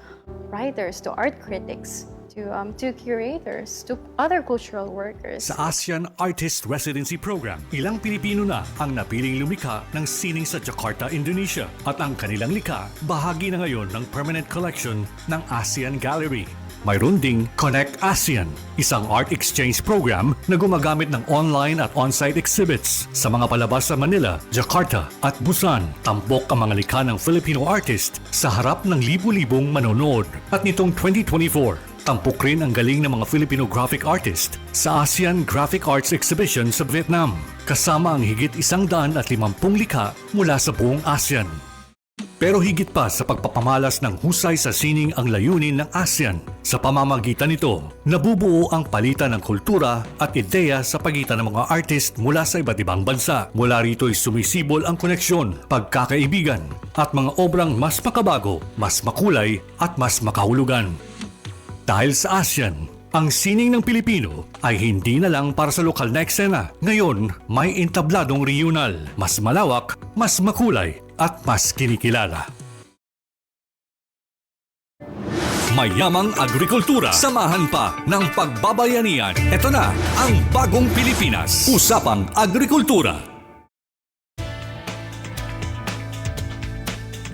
writers, to art critics, to curators, to other cultural workers. Sa ASEAN Artist Residency Program, ilang Pilipino na ang napiling lumikha ng sining sa Jakarta, Indonesia at ang kanilang likha bahagi na ngayon ng permanent collection ng ASEAN Gallery. Mayroon ding Connect ASEAN, isang art exchange program na gumagamit ng online at on-site exhibits sa mga palabas sa Manila, Jakarta at Busan. Tampok ang mga likha ng Filipino artist sa harap ng libu-libong manonood. At nitong 2024, tampok rin ang galing ng mga Filipino graphic artist sa ASEAN Graphic Arts Exhibition sa Vietnam, kasama ang higit 150 likha mula sa buong ASEAN. Pero higit pa sa pagpapamalas ng husay sa sining ang layunin ng ASEAN. Sa pamamagitan nito, nabubuo ang palitan ng kultura at ideya sa pagitan ng mga artist mula sa iba't ibang bansa. Mula rito'y sumisibol ang koneksyon, pagkakaibigan at mga obrang mas makabago, mas makulay at mas makahulugan. Dahil sa ASEAN, Ang sining ng Pilipino ay hindi na lang para sa lokal na eksena. Ngayon, may entabladong regional, mas malawak, mas makulay, at mas kinikilala. Mayamang agrikultura, samahan pa ng pagbabayanihan. Ito na ang Bagong Pilipinas. Usapang Agrikultura.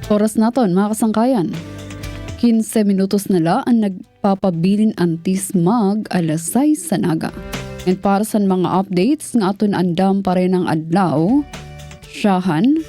Oras naton mga kasangkayan. 15 minutos na la ang nagpapabilin antis mag alas 6 sa naga. And para sa mga updates nga aton andam pa rin ang adlaw, siyahan,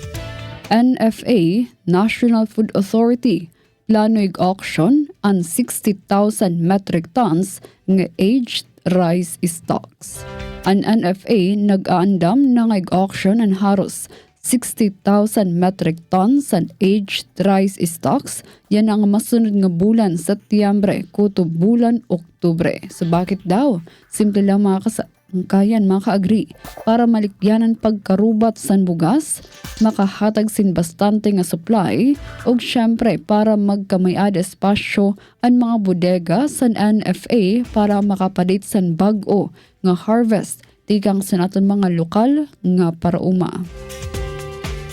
NFA, National Food Authority, planoig auction ang 60,000 metric tons nga aged rice stocks. Ang NFA nag-aandam na auction ang haros 60,000 metric tons and aged rice stocks. Yan ang masunod nga bulan sa Setyembre kuto bulan Oktubre. So bakit daw? Simple lang mga kasangkayan, mga ka-agree. Para malikyanan pagkarubat san bugas, makahatag sin bastante nga supply, o syempre para magkamayad espasyo ang mga bodega san NFA para makapalit san bag-o nga harvest tikang sa naton mga lokal nga parauma.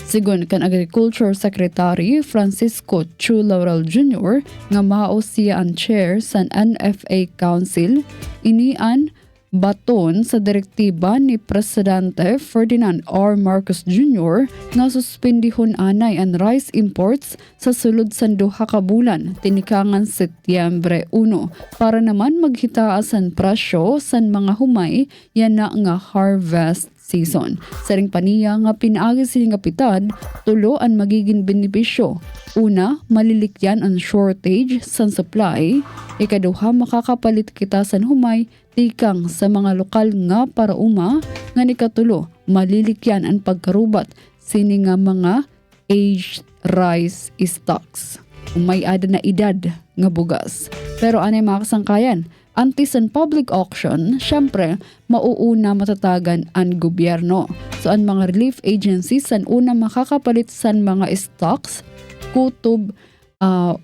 Sigon kan Agriculture Secretary Francisco Chu Laurel Jr. nga mao siya ang chair sa NFA Council, inian baton sa direktiba ni Presidente Ferdinand R. Marcos Jr. nga suspendihon anay ang rice imports sa sulod sa duha ka bulan tinikangan Setyembre 1 para naman maghitaas ang presyo sa mga humay yan na nga harvest season. Saring paniya nga pinaagi sila nga pitad, tulo ang magiging benepisyo. Una, malilikyan ang shortage sa supply. Ikaduha, makakapalit kita sa humay tikang sa mga lokal nga parauma. Nga nikatulo, malilikyan ang pagkarubat sini nga mga aged rice stocks. May ada na edad nga bugas. Pero anay mga kasangkayan, antes ang public auction, syempre, mauuna matatagan ang gobyerno. So, ang mga relief agencies, ang una makakapalit sa mga stocks, kutob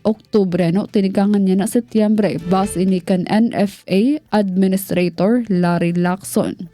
Oktubre, no? Tinigangan niya na Setyembre, bas ini kan NFA Administrator Larry Lacson.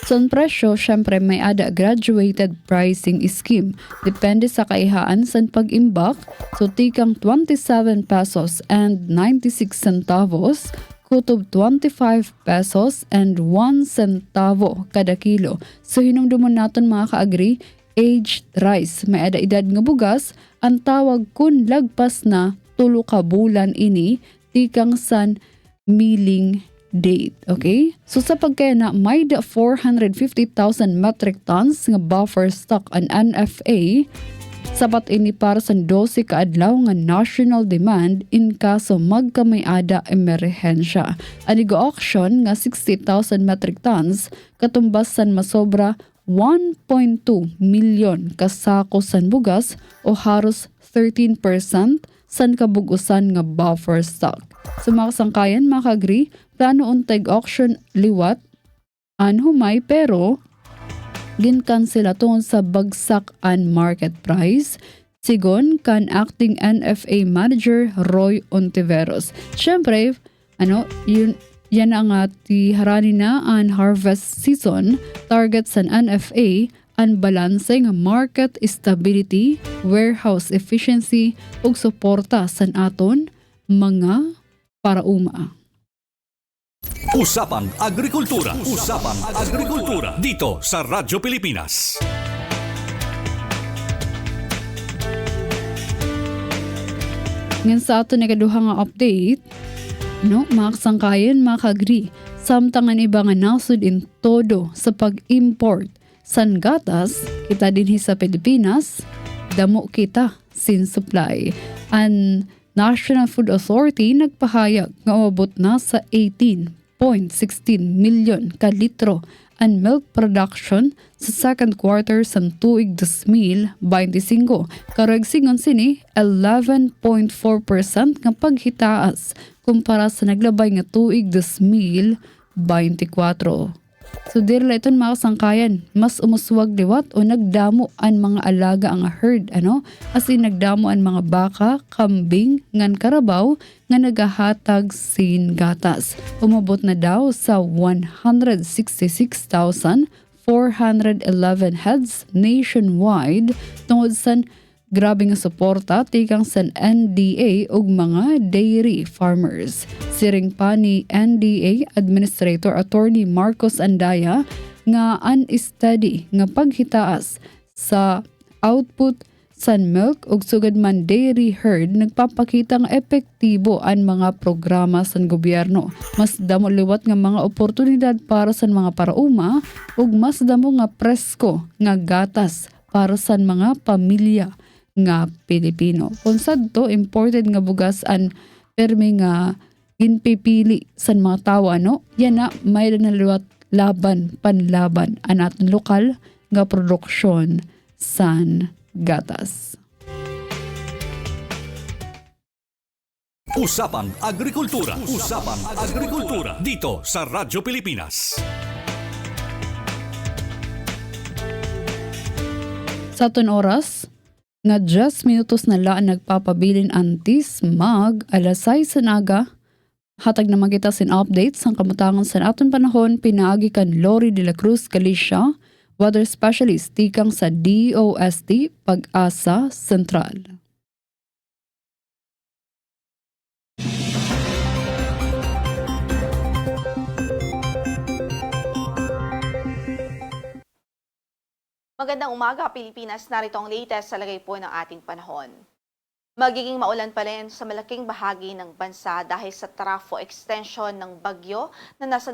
So, ang presyo, syempre, may ada graduated pricing scheme. Depende sa kaihaan sa pag-imbak. So, tikang 27 pesos and 96 centavos, kutob 25 pesos and 1 centavo kada kilo. So, hinumdumon natin mga ka-agree, aged rice. May ada edad nga bugas, ang tawag kun lagpas na tulo ka bulan ini, tikang san milling date. Okay? So sa pagkaya may 450,000 metric tons nga buffer stock ang NFA, sapat ini para sa 12 kaadlaw nga national demand in kaso magkamayada emerhensya. Ani go-auction nga 60,000 metric tons katumbas san masobra 1.2 milyon kasako san bugas o haros 13% san kabugusan nga buffer stock. So mga kasangkayan, mga ka-agree, plano untay auction liwat an humay pero ginkan sila tungod sa bagsak an market price. Sigon kan acting NFA manager Roy Ontiveros. Syempre, yan ang tiharani na an harvest season. Target sa NFA ang balanseng market stability, warehouse efficiency ug suporta sa aton mga parauma. Usapang Agrikultura. Usapang Agrikultura. Dito sa Radyo Pilipinas. Ngayon sa ato nagaduha nga update, mga kasangkayan, mga ka-agree, samtangan iba nga nasud in todo sa pag-import san gatas, kita din sa Pilipinas, damo kita sin supply. Ang National Food Authority nagpahayag nga umabot na sa 18.16 milyon ka litro ang milk production sa second quarter sa tuig 2025. Karag singon sini 11.4% nga paghitaas kumpara sa naglabay nga tuig 2024. So dirla iton mga kasangkayan, mas umuswag liwat o nagdamo ang mga alaga ang herd, as in nagdamo ang mga baka, kambing, ngan karabaw, nga nagahatag sin gatas. Umabot na daw sa 166,411 heads nationwide tungod sa grabe nga suporta tikang sa NDA ug mga dairy farmers. Siring pa ni NDA Administrator Attorney Marcos Andaya nga unsteady nga paghitaas sa output sa milk ug sugad man dairy herd nagpapakita nga epektibo ang mga programa sa gobyerno. Mas damo liwat nga mga oportunidad para sa mga parauma ug mas damo nga presko nga gatas para sa mga pamilya nga Pilipino. Kung sadto, imported nga bugas an permi nga ginpipili sa mga tao, yan na may naliwat panlaban ang ating lokal nga produksyon san gatas. Usapang Agrikultura. Usapang Agrikultura. Dito sa Radyo Pilipinas. Sa aton oras, nga 10 minutos na laan nagpapabilin antis mag alas 6 sa naga. Hatag naman kita sin updates ang kamutangan sa aton panahon pinaagi kan Lori de la Cruz Galicia, weather specialist tikang sa DOST Pag-asa Sentral. Magandang umaga, Pilipinas. Narito ang latest sa lagay po ng ating panahon. Magiging maulan pa rin sa malaking bahagi ng bansa dahil sa trafo extension ng bagyo na nasa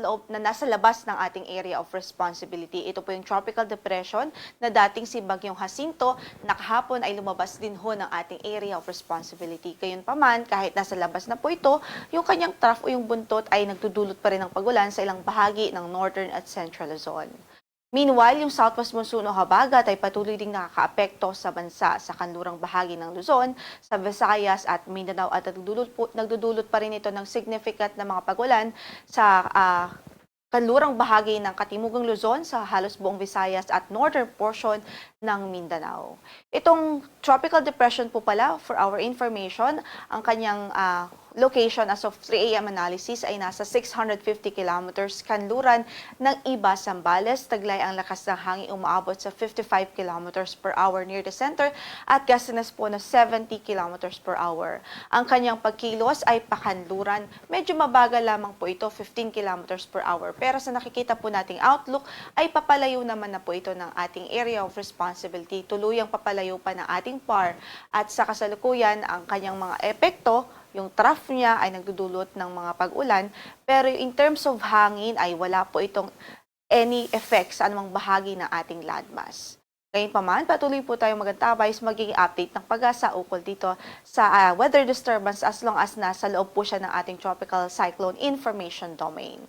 labas ng ating area of responsibility. Ito po yung tropical depression na dating si Bagyong Jacinto na kahapon ay lumabas din ho ng ating area of responsibility. Gayunpaman, kahit nasa labas na po ito, yung kanyang trough o yung buntot ay nagdudulot pa rin ng pagulan sa ilang bahagi ng northern at central Luzon. Meanwhile, yung southwest monsoon o habagat ay patuloy ding nakakaapekto sa bansa sa kanlurang bahagi ng Luzon, sa Visayas at Mindanao at nagdudulot pa rin ito ng significant na mga pagulan sa kanlurang bahagi ng Katimugang Luzon sa halos buong Visayas at northern portion ng Mindanao. Itong tropical depression po pala, for our information, ang kanyang location as of 3 a.m. analysis ay nasa 650 kilometers kanluran ng Iba, Zambales. Taglay ang lakas ng hangin umaabot sa 55 kilometers per hour near the center at gustiness po na 70 kilometers per hour. Ang kanyang pagkilos ay pakanluran. Medyo mabagal lamang po ito, 15 kilometers per hour. Pero sa nakikita po nating outlook ay papalayo naman na po ito ng ating area of responsibility. Tuluyang papalayo pa ng ating PAR at sa kasalukuyan ang kanyang mga epekto, yung trough niya ay nagdudulot ng mga pag-ulan, pero in terms of hangin ay wala po itong any effects sa anumang bahagi ng ating landmass. Gayunpaman, patuloy po tayong magantabay sa magiging update ng Pag-asa ukol dito sa weather disturbance as long as nasa loob po siya ng ating tropical cyclone information domain.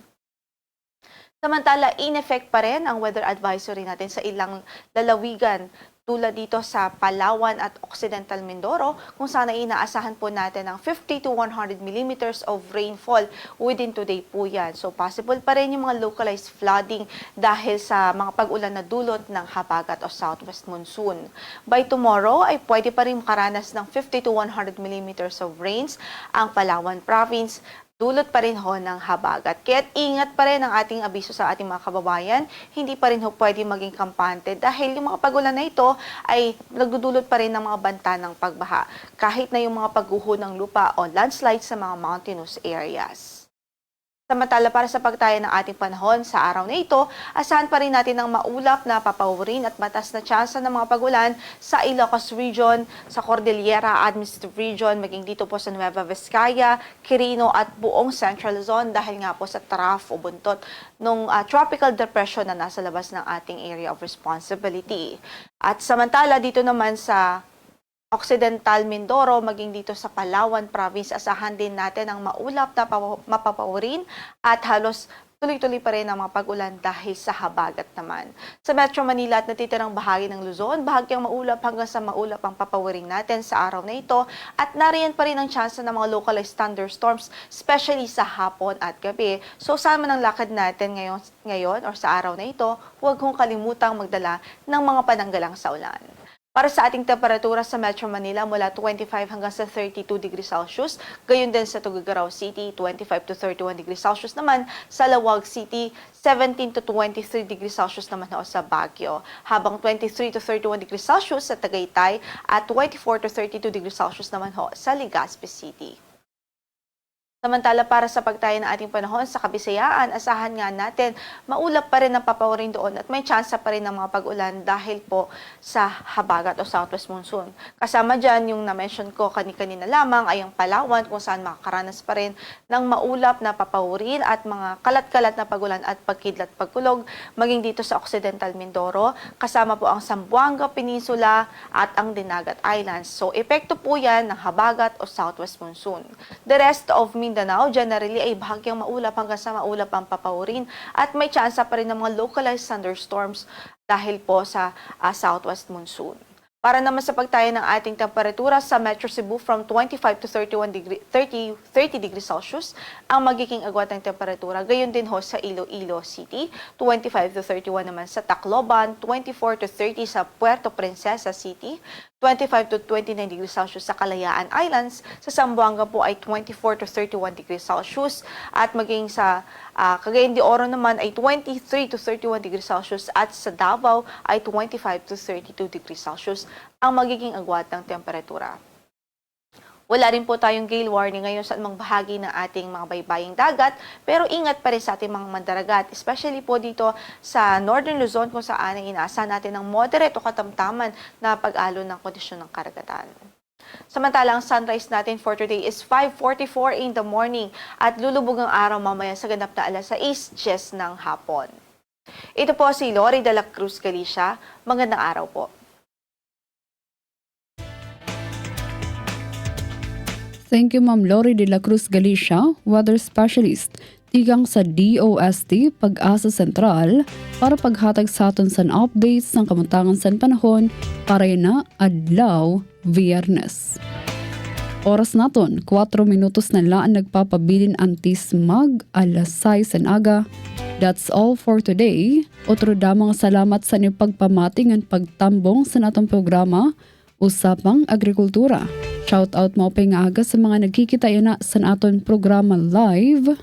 Samantala, in effect pa rin ang weather advisory natin sa ilang lalawigan tulad dito sa Palawan at Occidental Mindoro, kung saan ay inaasahan po natin ng 50 to 100 millimeters of rainfall within today po yan. So possible pa rin yung mga localized flooding dahil sa mga pag-ulan na dulot ng habagat o southwest monsoon. By tomorrow ay pwede pa rin makaranas ng 50 to 100 millimeters of rains ang Palawan Province, dulot pa rin ho ng habagat. Kaya't ingat pa rin ang ating abiso sa ating mga kababayan. Hindi pa rin ho pwede maging kampante dahil yung mga pagulan na ito ay nagdudulot pa rin ng mga banta ng pagbaha. Kahit na yung mga pagguho ng lupa o landslide sa mga mountainous areas. Samantala, para sa pagtaya ng ating panahon sa araw na ito, asahan pa rin natin ang maulap na papawirin at matas na tsansa ng mga pagulan sa Ilocos Region, sa Cordillera Administrative Region, maging dito po sa Nueva Vizcaya, Quirino at buong Central Luzon dahil nga po sa trough o buntot ng tropical depression na nasa labas ng ating area of responsibility. At samantala, dito naman sa Occidental Mindoro, maging dito sa Palawan Province, asahan din natin ang maulap na mapapawirin at halos tuloy-tuloy pa rin ang mga pag-ulan dahil sa habagat naman. Sa Metro Manila at natitirang bahagi ng Luzon, bahagyang maulap hanggang sa maulap ang papawiring natin sa araw na ito at nariyan pa rin ang tsansa ng mga localized thunderstorms, especially sa hapon at gabi. So sama ng lakad natin ngayon or sa araw na ito, huwag kong kalimutang magdala ng mga pananggalang sa ulan. Para sa ating temperatura sa Metro Manila mula 25 hanggang sa 32 degrees Celsius, gayon din sa Tuguegarao City, 25 to 31 degrees Celsius naman, sa Lawag City, 17 to 23 degrees Celsius naman ho sa Baguio, habang 23 to 31 degrees Celsius sa Tagaytay at 24 to 32 degrees Celsius naman ho sa Legazpi City. Samantala para sa pagtayo ng ating panahon sa Kabisayaan, asahan nga natin maulap pa rin ang papawiring doon at may tsansa pa rin ng mga pag-ulan dahil po sa habagat o southwest monsoon. Kasama dyan yung na-mention ko kanina lamang ay ang Palawan kung saan makakaranas pa rin ng maulap na papawirin at mga kalat-kalat na pag-ulan at pagkidlat pagkulog maging dito sa Occidental Mindoro. Kasama po ang Zamboanga Peninsula at ang Dinagat Islands. So epekto po yan ng habagat o southwest monsoon. The rest of Mindanao, generally ay bahagyang maulap hanggang sa maulap ang papawirin at may tsansa pa rin ng mga localized thunderstorms dahil po sa southwest monsoon. Para naman sa pagtayo ng ating temperatura sa Metro Cebu from 25 to 30 degrees Celsius ang magiging agwat ng temperatura. Gayon din ho sa Iloilo City, 25 to 31 naman sa Tacloban, 24 to 30 sa Puerto Princesa City, 25 to 29 degrees Celsius sa Kalayaan Islands. Sa Zamboanga po ay 24 to 31 degrees Celsius at maging sa Cagayan de Oro naman ay 23 to 31 degrees Celsius at sa Davao ay 25 to 32 degrees Celsius ang magiging agwat ng temperatura. Wala rin po tayong gale warning ngayon sa anumang bahagi ng ating mga baybaying dagat, pero ingat pa rin sa ating mga mandaragat, especially po dito sa Northern Luzon kung saan ay inaasahan natin ng moderate o katamtaman na pag-alo ng kondisyon ng karagatan. Samantala, ang sunrise natin for today is 5:44 in the morning at lulubog ang araw mamaya sa ganap na alas 6:10 ng hapon. Ito po si Lori de la Cruz Galicia. Magandang araw po. Thank you, Ma'am Lori de la Cruz Galicia, Weather Specialist, tigang sa DOST Pag-asa Sentral, para paghatag sa aton sa updates ng kamuntangan sa panahon para na adlaw Viernes. Oras naton, 4 minutos na laan nagpapabilin antis mag alas 6 ang aga. That's all for today. Otro damang salamat sa inyong pagpamating at pagtambong sa natong programa, Usapang Agrikultura. Shout out mo pa nga aga sa mga nagkikita na sa aton programa live.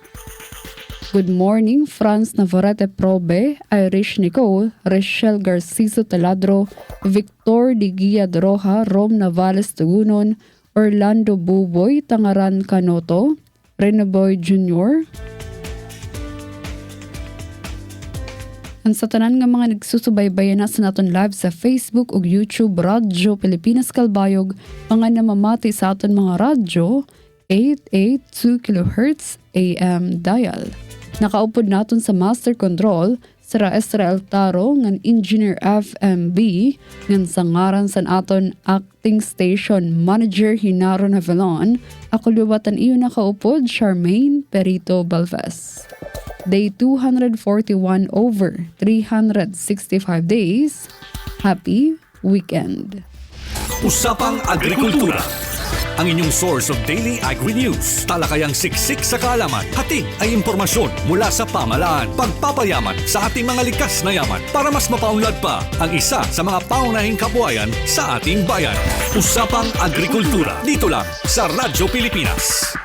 Good morning, Franz Navarrete Probe, Irish Nicole, Rachel Garciso Taladro, Victor Digia Droha, Rom Navales Tugunon, Orlando Buboy, Tangaran Canoto, Renoboy Jr., ang sa tanan nga mga nagsusubaybayan na sa naton live sa Facebook ug YouTube Radyo Pilipinas Kalbayog, mga namamati sa aton mga radyo 882 kHz AM dial. Nakaupod naton sa Master Control Sara Israel Taro ngan Engineer FMB ngan sangaran san aton Acting Station Manager Hinaro Navalon. Ako liwatan iyo nakaupod Charmaine Perito Balvez. Day 241 over 365 days. Happy weekend. Usapang Agrikultura, ang inyong source of daily agri-news. Talakayang siksik sa kaalaman. Hatid ay impormasyon mula sa pamahalaan. Pagpapayaman sa ating mga likas na yaman para mas mapaunlad pa ang isa sa mga paunahing kabuhayan sa ating bayan. Usapang Agrikultura, dito lang sa Radyo Pilipinas.